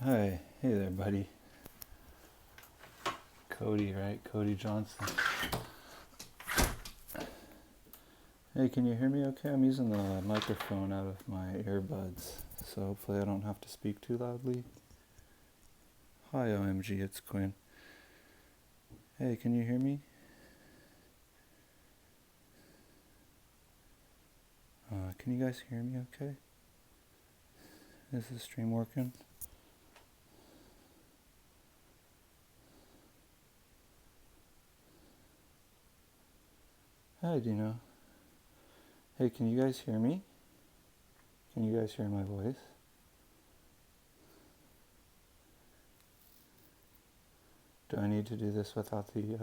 Hi, hey there, buddy. Cody, right? Cody Johnson. Hey, can you hear me okay? I'm using the microphone out of my earbuds, so hopefully I don't have to speak too loudly. Hi, OMG, it's Quinn. Hey, can you hear me? Can you guys hear me okay? Is the stream working? Hi, Dino. Hey, can you guys hear me? Can you guys hear my voice? Do I need to do this without the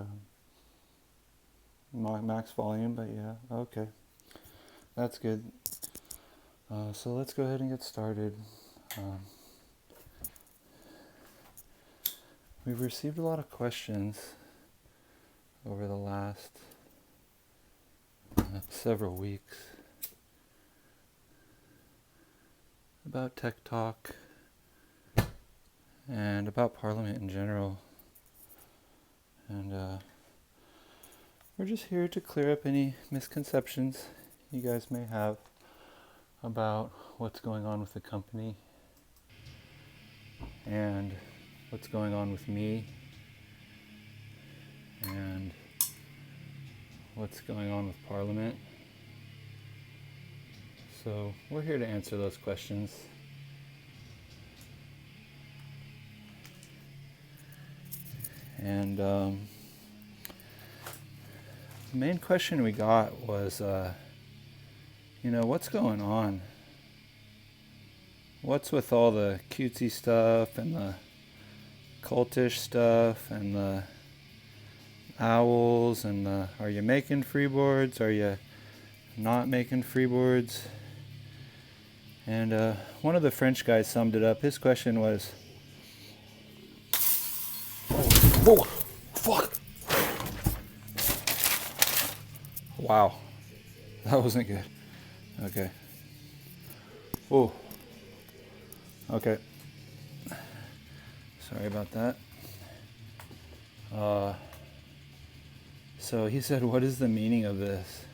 max volume? But yeah, okay. That's good. So let's go ahead and get started. We've received a lot of questions over the last several weeks about Tech Talk and about Parliament in general. And we're just here to clear up any misconceptions you guys may have about what's going on with the company and what's going on with me and what's going on with Parliament. So we're here to answer those questions. And the main question we got was, what's going on? What's with all the cutesy stuff and the cultish stuff and the owls and the, are you making freeboards? Are you not making freeboards? And one of the French guys summed it up. His question was, whoa, fuck. Wow, that wasn't good. Okay. Whoa. Okay. Sorry about that. So he said, what is the meaning of this?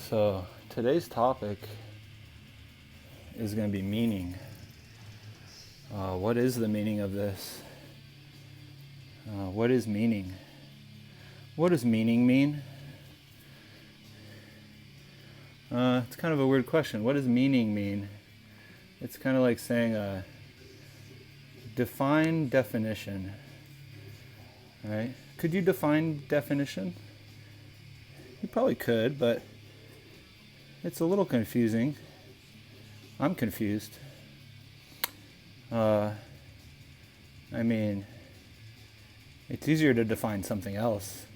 So today's topic is going to be meaning. What is the meaning of this? What is meaning? What does meaning mean? It's kind of a weird question. What does meaning mean? It's kind of like saying define definition. Right? Could you define definition? You probably could, but it's a little confusing. I'm confused. It's easier to define something else.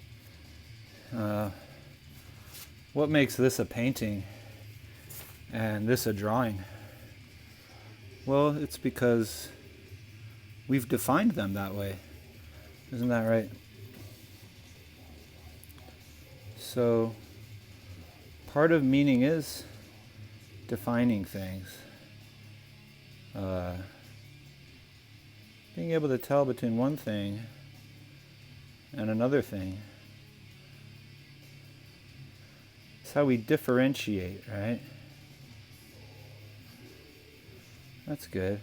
What makes this a painting and this a drawing? Well, it's because we've defined them that way. Isn't that right? So, part of meaning is defining things. Being able to tell between one thing and another thing. It's how we differentiate, right? That's good.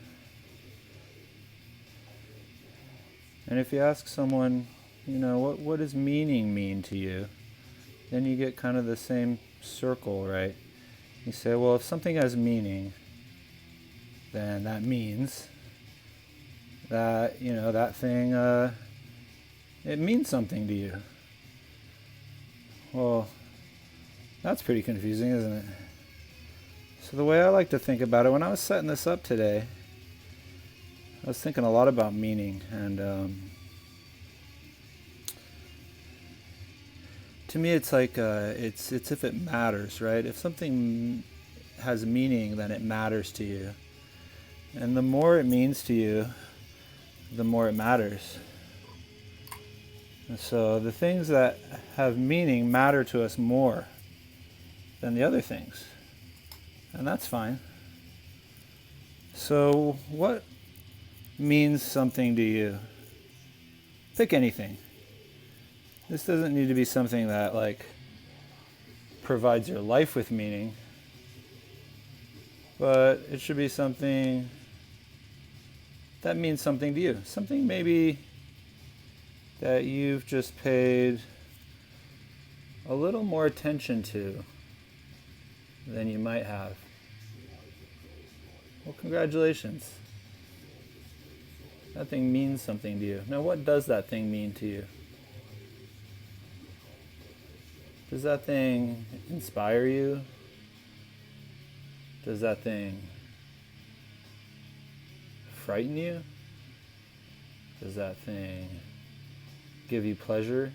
And if you ask someone, what does meaning mean to you? Then you get kind of the same circle, right? You say, well, if something has meaning, then that means that, that thing, it means something to you. Well, that's pretty confusing, isn't it? So the way I like to think about it, when I was setting this up today, I was thinking a lot about meaning, and to me it's like it's if it matters, right? If something has meaning, then it matters to you. And the more it means to you, the more it matters. And so the things that have meaning matter to us more than the other things. And that's fine. So what means something to you? Pick anything. This doesn't need to be something that provides your life with meaning, but it should be something that means something to you. Something maybe that you've just paid a little more attention to than you might have. Well, congratulations. That thing means something to you. Now, what does that thing mean to you? Does that thing inspire you? Does that thing frighten you? Does that thing give you pleasure?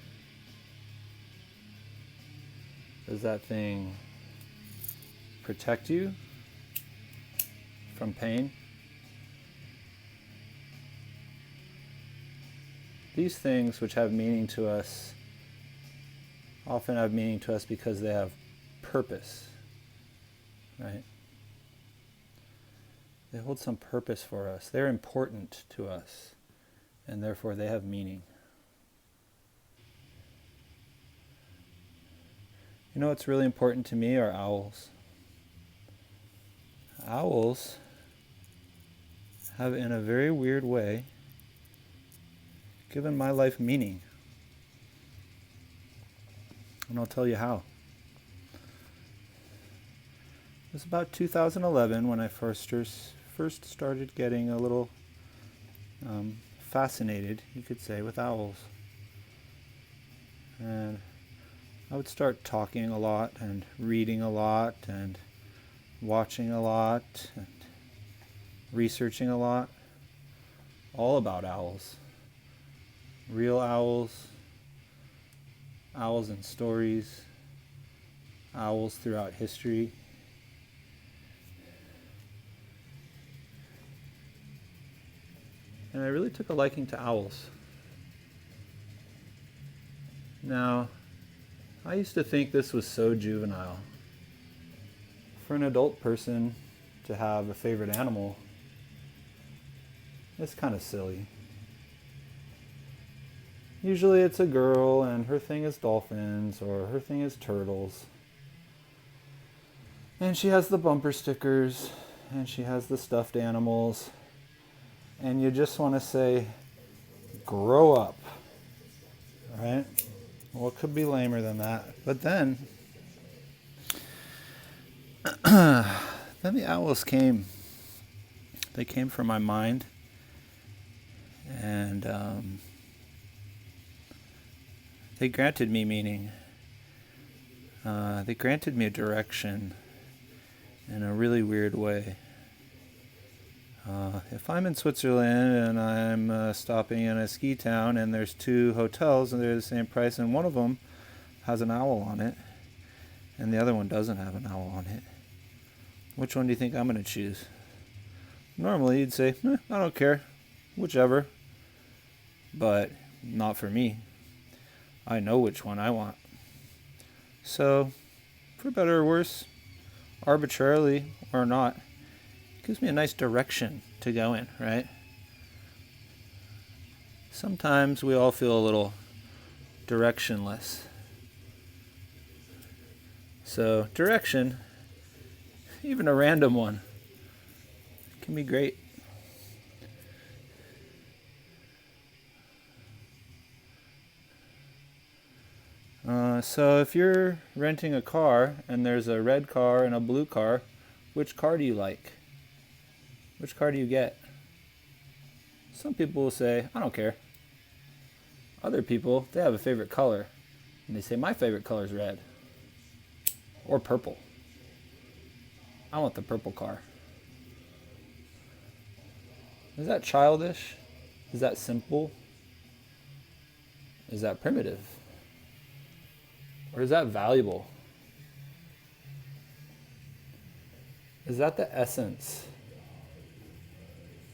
Does that thing protect you from pain? These things which have meaning to us often have meaning to us because they have purpose, right? They hold some purpose for us. They're important to us, and therefore they have meaning. You know what's really important to me are owls. Owls have, in a very weird way, given my life meaning. And I'll tell you how. It was about 2011 when I first started getting a little fascinated, you could say, with owls. And I would start talking a lot and reading a lot and watching a lot and researching a lot, all about owls. Real owls, owls in stories, owls throughout history. And I really took a liking to owls. Now, I used to think this was so juvenile. For an adult person to have a favorite animal, it's kind of silly. Usually it's a girl and her thing is dolphins or her thing is turtles. And she has the bumper stickers and she has the stuffed animals. And you just want to say, grow up. Right? What could be lamer than that? But then the owls came. They came from my mind. And they granted me meaning. They granted me a direction in a really weird way. If I'm in Switzerland and I'm stopping in a ski town and there's two hotels and they're the same price and one of them has an owl on it and the other one doesn't have an owl on it, which one do you think I'm going to choose? Normally you'd say, I don't care, whichever. But not for me. I know which one I want. So, for better or worse, arbitrarily or not, it gives me a nice direction to go in, right? Sometimes we all feel a little directionless. So, direction, even a random one, can be great. So if you're renting a car and there's a red car and a blue car, which car do you like? Which car do you get? Some people will say, I don't care. Other people, they have a favorite color. And they say, my favorite color is red. Or purple. I want the purple car. Is that childish? Is that simple? Is that primitive? Or is that valuable? Is that the essence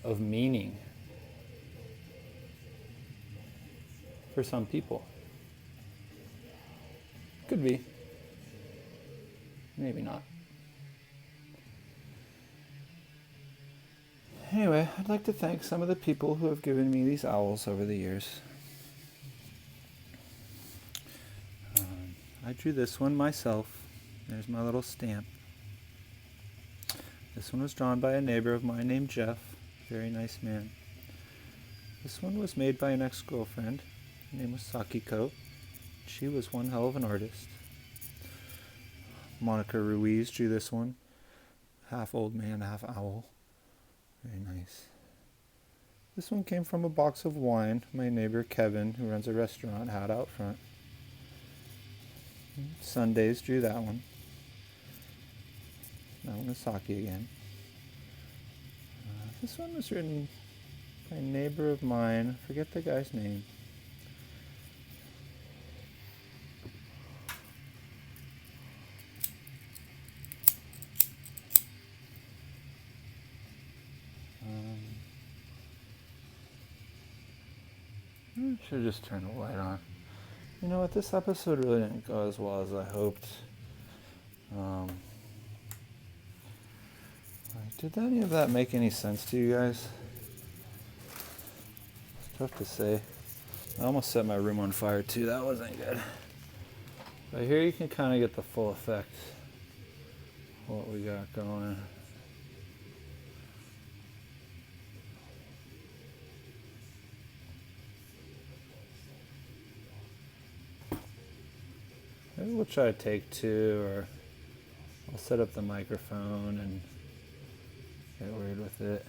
of meaning for some people? Could be. Maybe not. Anyway, I'd like to thank some of the people who have given me these owls over the years. I drew this one myself. There's my little stamp. This one was drawn by a neighbor of mine named Jeff. Very nice man. This one was made by an ex-girlfriend. Her name was Sakiko. She was one hell of an artist. Monica Ruiz drew this one. Half old man, half owl. Very nice. This one came from a box of wine my neighbor Kevin, who runs a restaurant, had out front. Sundays drew that one. That one is Saki again. This one was written by a neighbor of mine. I forget the guy's name. I should just turn the light on. You know what? This episode really didn't go as well as I hoped. Did any of that make any sense to you guys? It's tough to say. I almost set my room on fire too. That wasn't good. But here you can kind of get the full effect of what we got going. Maybe we'll try to take two, or I'll set up the microphone and get weird with it.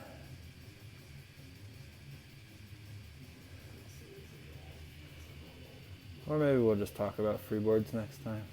Or maybe we'll just talk about freeboards next time.